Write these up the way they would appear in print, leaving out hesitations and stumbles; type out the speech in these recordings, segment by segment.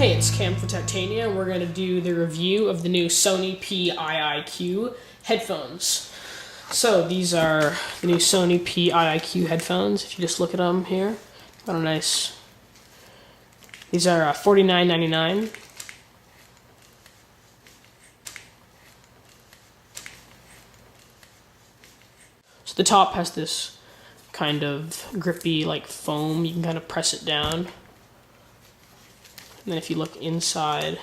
Hey, it's Cam for Titania, and we're going to do the review of the new Sony PIIQ headphones. So these are the new Sony PIIQ headphones. If you just look at them here, got a nice. These are $49.99. So the top has this kind of grippy like foam. You can kind of press it down. And then if you look inside,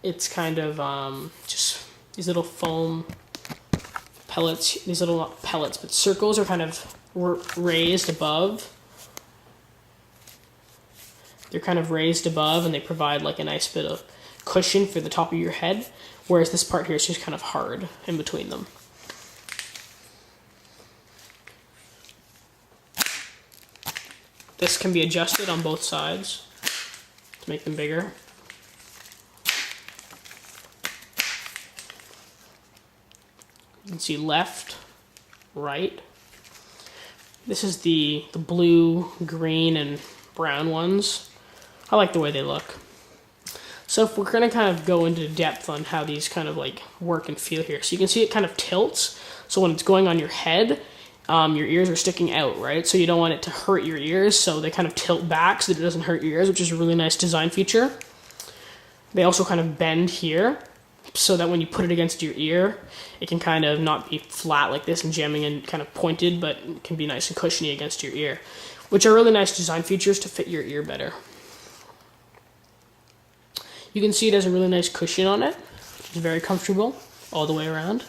it's kind of just these little foam pellets. These little, not pellets, but circles are kind of raised above. They're kind of raised above, and they provide like a nice bit of cushion for the top of your head, whereas this part here is just kind of hard in between them. This can be adjusted on both sides to make them bigger. You can see left, right. This is the blue, green, and brown ones. I like the way they look. So if we're going to kind of go into depth on how these kind of like work and feel here. So you can see it kind of tilts. So when it's going on your head, your ears are sticking out, right? So you don't want it to hurt your ears, so they kind of tilt back so that it doesn't hurt your ears, which is a really nice design feature. They also kind of bend here, so that when you put it against your ear, it can kind of not be flat like this and jamming and kind of pointed, but it can be nice and cushiony against your ear, which are really nice design features to fit your ear better. You can see it has a really nice cushion on it. It's very comfortable all the way around.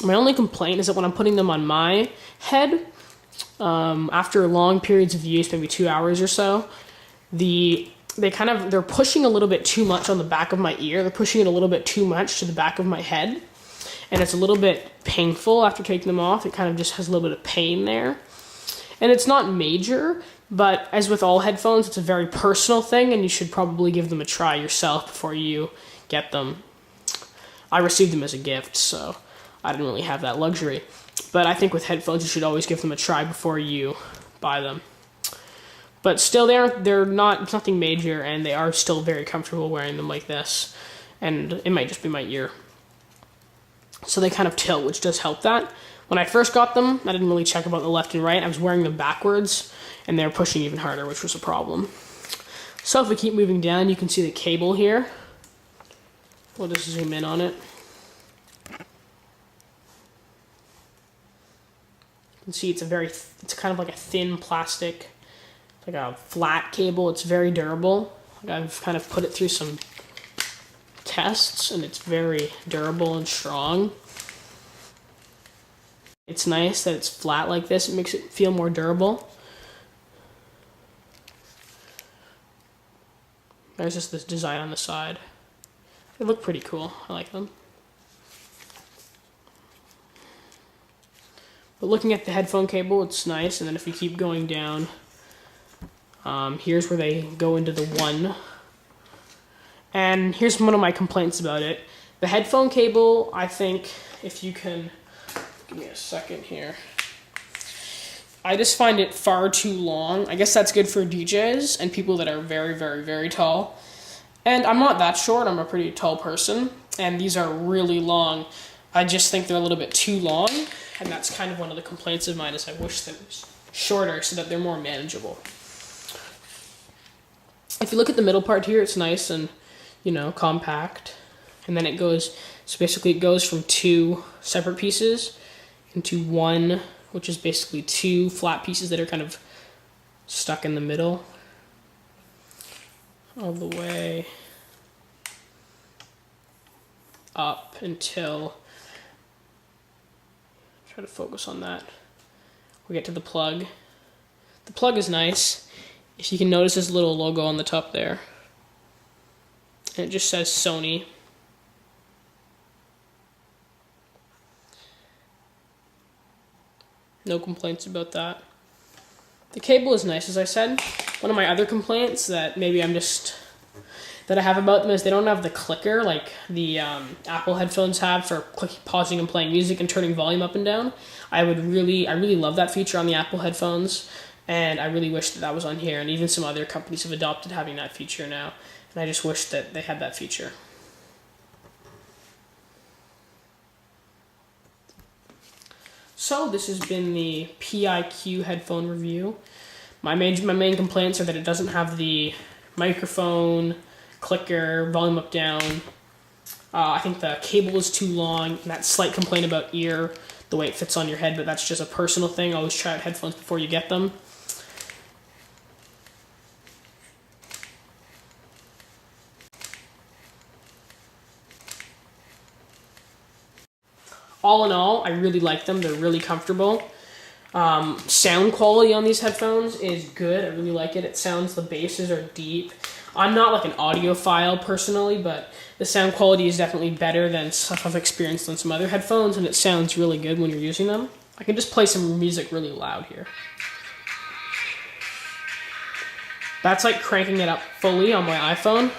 My only complaint is that when I'm putting them on my head, after long periods of use, maybe 2 hours or so, they're pushing a little bit too much on the back of my ear. They're pushing it a little bit too much to the back of my head, and it's a little bit painful after taking them off. It kind of just has a little bit of pain there, and it's not major, but as with all headphones, it's a very personal thing, and you should probably give them a try yourself before you get them. I received them as a gift, so I didn't really have that luxury. But I think with headphones, you should always give them a try before you buy them. But still, they're nothing major, and they are still very comfortable wearing them like this. And it might just be my ear. So they kind of tilt, which does help that. When I first got them, I didn't really check about the left and right. I was wearing them backwards, and they were pushing even harder, which was a problem. So if we keep moving down, you can see the cable here. We'll just zoom in on it. You can see it's kind of like a thin plastic, like a flat cable. It's very durable. Like I've kind of put it through some tests, and it's very durable and strong. It's nice that it's flat like this. It makes it feel more durable. There's just this design on the side. They look pretty cool. I like them. But looking at the headphone cable, it's nice. And then if you keep going down, here's where they go into the one. And here's one of my complaints about it. The headphone cable, I think, if you can, give me a second here. I just find it far too long. I guess that's good for DJs and people that are very, very, very tall. And I'm not that short. I'm a pretty tall person. And these are really long. I just think they're a little bit too long. And that's kind of one of the complaints of mine, is I wish they were shorter so that they're more manageable. If you look at the middle part here, it's nice and, compact. And then it goes, so basically it goes from two separate pieces into one, which is basically two flat pieces that are kind of stuck in the middle. All the way up until, try to focus on that, we get to the plug. The plug is nice. If you can notice this little logo on the top there, and it just says Sony. No complaints about that. The cable is nice, as I said. One of my other complaints that maybe that I have about them is they don't have the clicker like the Apple headphones have for pausing and playing music and turning volume up and down. I really love that feature on the Apple headphones, And I really wish that that was on here, and even some other companies have adopted having that feature now, and I just wish that they had that feature. So this has been the PIIQ headphone review. My main complaints are that it doesn't have the microphone, clicker, volume up down. I think the cable is too long, and that slight complaint about ear, the way it fits on your head, but that's just a personal thing. Always try out headphones before you get them. All in all, I really like them. They're really comfortable. Sound quality on these headphones is good. I really like it. It sounds, the basses are deep. I'm not like an audiophile personally, but the sound quality is definitely better than stuff I've experienced on some other headphones, and it sounds really good when you're using them. I can just play some music really loud here. That's like cranking it up fully on my iPhone.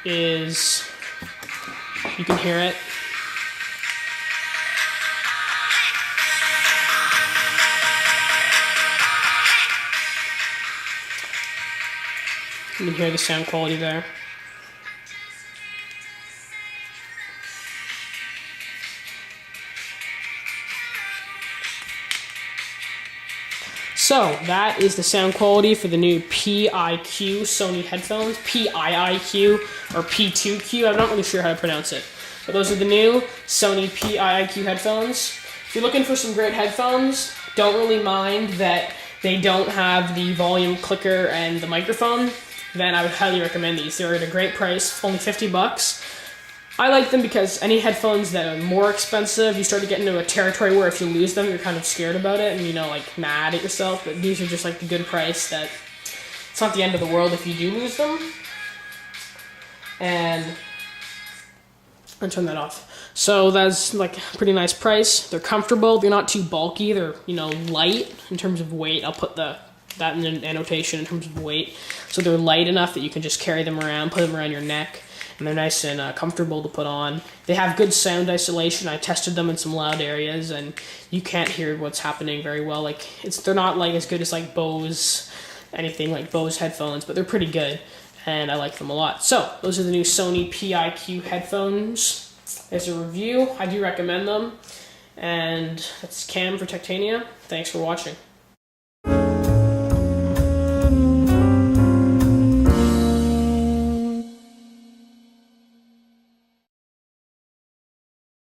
You can hear it. You can hear the sound quality there. So that is the sound quality for the new PIIQ Sony headphones. PIIQ or P2Q. I'm not really sure how to pronounce it. But those are the new Sony PIIQ headphones. If you're looking for some great headphones, don't really mind that they don't have the volume clicker and the microphone, then I would highly recommend these. They're at a great price, only $50. I like them because any headphones that are more expensive, you start to get into a territory where if you lose them, you're kind of scared about it and, you know, like mad at yourself. But these are just like the good price that it's not the end of the world if you do lose them. And I'll turn that off. So that's like a pretty nice price. They're comfortable. They're not too bulky. They're, you know, light in terms of weight. I'll put that in an annotation in terms of weight. So they're light enough that you can just carry them around, put them around your neck, and they're nice and comfortable to put on. They have good sound isolation. I tested them in some loud areas, and you can't hear what's happening very well. Like they're not like as good as like Bose, anything like Bose headphones, but they're pretty good, and I like them a lot. So those are the new Sony PIIQ headphones. As a review, I do recommend them, and that's Cam for Tectania. Thanks for watching.